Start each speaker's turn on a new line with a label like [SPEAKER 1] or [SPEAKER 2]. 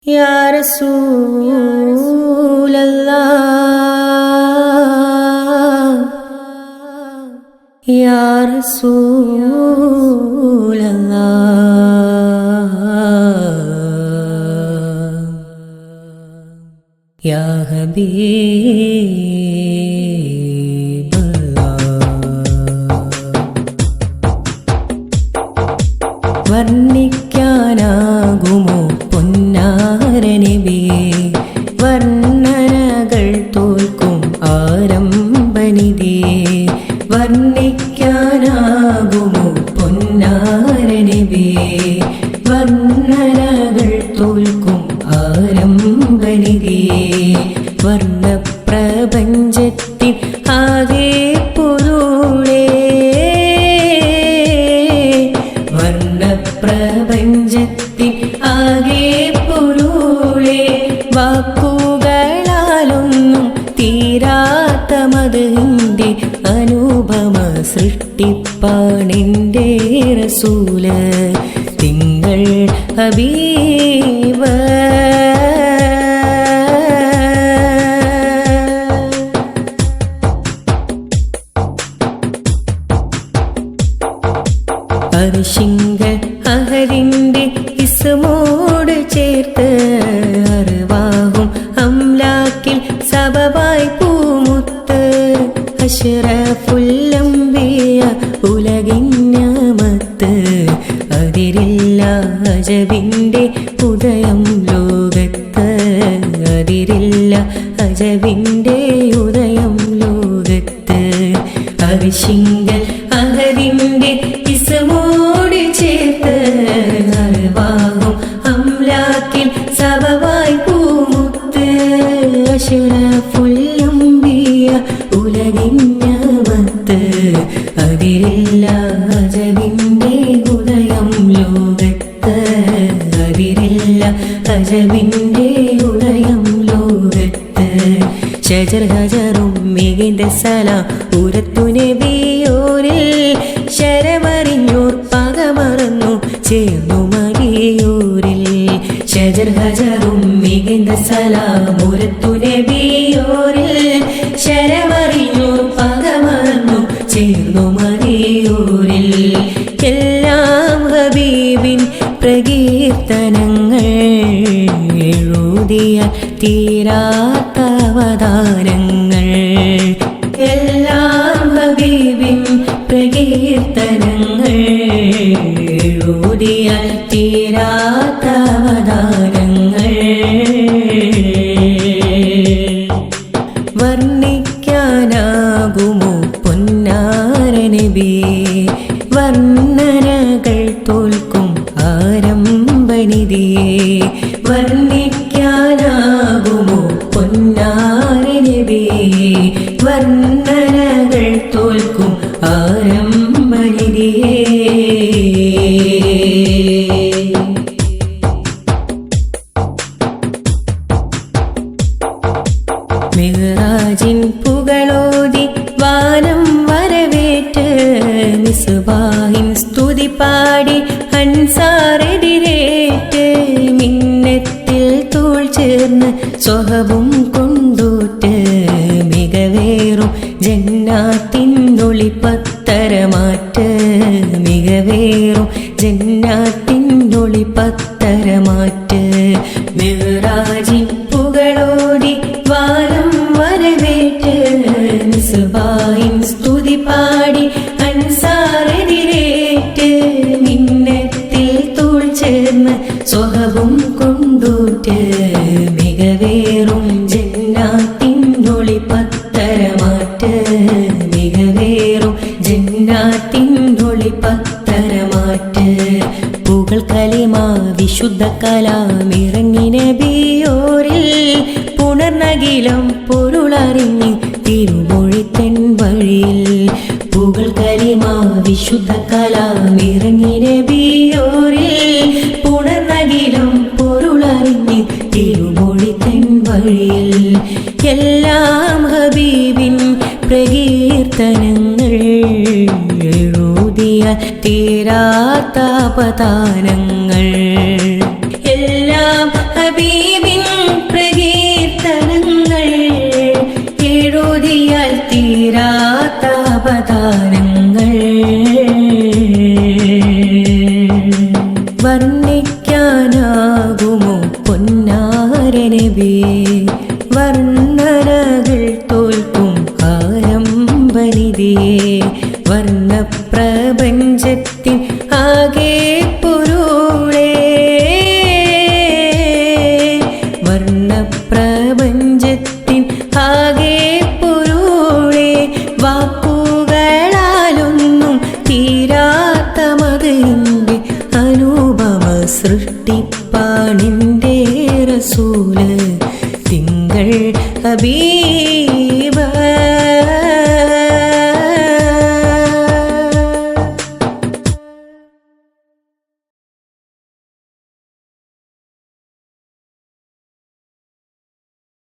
[SPEAKER 1] യാ റസൂലല്ലാഹ് യാ റസൂലല്ലാഹ് യാ ഹബീബല്ലാഹ് വർണ്ണിക്കാനാകുമോ പൊന്നാര നബിയേ വർണ്ണനകൾ തോൽക്കും ആരംഭനിധിയേ വർണ്ണിക്കാനാകുമോ പൊന്നാര നബിയേ വർണ്ണനകൾ തോൽക്കും ആരംഭനിധിയേ വർണ്ണപ്രപഞ്ചത്തിൽ ആകെ പൊരുളേ വർണ്ണപ്രപഞ്ചത്തിൽ ആകെ പൊരുളേ വാക്കുകളാലൊന്നും തീരാത്ത മദഹിന്റെ അനുപമ സൃഷ്ടിപ്പാണെന്റെ റസൂല് തിങ്കൾ ഹബീബ് അർശിങ്കൽ അഹരിന്റെ ഇസ്മോട് ചേർത്ത് അർവാഹും അംലാക്കിൽ സബബായി പൂമുത്ത് അഷ്റഫുൽ അംബിയ ഉലകിന്നമത്ത് അതിരില്ല അജബിന്റെ ഉദയം ലോകത്ത് അതിരില്ല അജബിന്റെ ഉദയം ലോകത്ത് അർശിങ്കൽ അഹരിന്റെ ഇസ്മോട് ചേർത്ത് അർവാഹും അംലാക്കിൽ സബബായി പൂമുത്ത് അഷ്റഫുൽ അംബിയ ഉലകിന്നമത്ത് അതിരില്ല അജബിന്റെ ഉദയം ലോകത്ത് അതിരില്ല അജബിന്റെ ഉദയം ലോകത്ത് ഷജർ ഹജറും മികந்த സലാം ഉരത്തു നബിയോരിൽ ശരമറിഞ്ഞോർ പകമറന്നു ചേർന്നു മടിയൂരിൽ ഷജർ ഹജറും മികந்த സലാം ഉരത്തു നബിയോരിൽ ശരമറിഞ്ഞോർ പകമറന്നു ചേർന്നു മടിയൂരിൽ എല്ലാം ഹബീബിൻ പ്രകീർത്തനങ്ങൾ എഴുതിയ തീരാത്ത അവതാരങ്ങൾ എല്ലാം ഹബീബിൻ പ്രകീർത്തനങ്ങൾ എഴുതിയ തീരാത്ത അവതാരങ്ങൾ വർണ്ണിക്കാനാകുമോ പൊന്നാര നബിയേ വർണ്ണനകൾ തോൽക്കും ആരംഭനിധിയേ വർണ്ണിക്കാനാകുമോ പൊന്നാര നബിയേ വർണ്ണനകൾ തോൽക്കും ആരംഭനിധിയേ മിഹ്റാജിൻ പുകളോതി വാനം വരവേറ്റ് മിസ്ബാഹിൻ സ്തുതി പാടി അൻസാറെതിരേറ്റ് മിന്നത്തിൽ തോൾ ചേർന്ന് സ്വഹബും കൊണ്ടൂറ്റ് മികവേറും ജന്നാത്തിനൊളിപ്പത്തരമാറ്റ് മികവേറും ജന്നാത്തിനൊളിപ്പത്തരമാറ്റ് മിഹ്റാജിൻ പുകളോടി വാനം വരവേറ്റ് മിസ്ബാഹിൻ സ്തുതി പാടി അൻസാറെതിരേറ്റ് മിന്നത്തിൽ തോൾ ചേർന്ന് സ്വഹബും കൊണ്ടൂറ്റ് മികവേറും ജന്നാത്തിനൊളിപ്പത്തരമാറ്റ് മികവേറും ജന്നാത്തിനൊളിപ്പത്തരമാറ്റ് പുകൾ കലിമ വിശുദ്ധ കലാമിറങ്ങി നബിയോരിൽ പുണർനകിലം പൊരുളറിഞ്ഞ് തിരുമൊഴിത്തൻ വഴിയിൽ പുകൾ കലിമ വിശുദ്ധ കലാമിറങ്ങി നബിയോരിൽ പുണർനകിലം പൊരുളറിഞ്ഞ് തിരുമൊഴിത്തൻ വഴിയിൽ എല്ലാം ഹബീബിൻ പ്രകീർത്തനങ്ങൾ എഴുതിയ തീരാത്ത പതാനങ്ങൾ എല്ലാം ഹബീബ് നബിയേ വർണ്ണനകൾ തോൽക്കും ആരംഭനിധിയേ വർണ്ണപ്രപഞ്ചത്തിൻ ആകെ പൊരുളേ വർണ്ണപ്രപഞ്ചത്തിൻ ആകെ പൊരുളേ വാക്കുകളാലൊന്നും തീരാത്ത മതിൻ്റെ അനുപമ സൃഷ്ടിപ്പാണിൻ്റെ റസൂല് തിങ്കൾ ഹബീബ്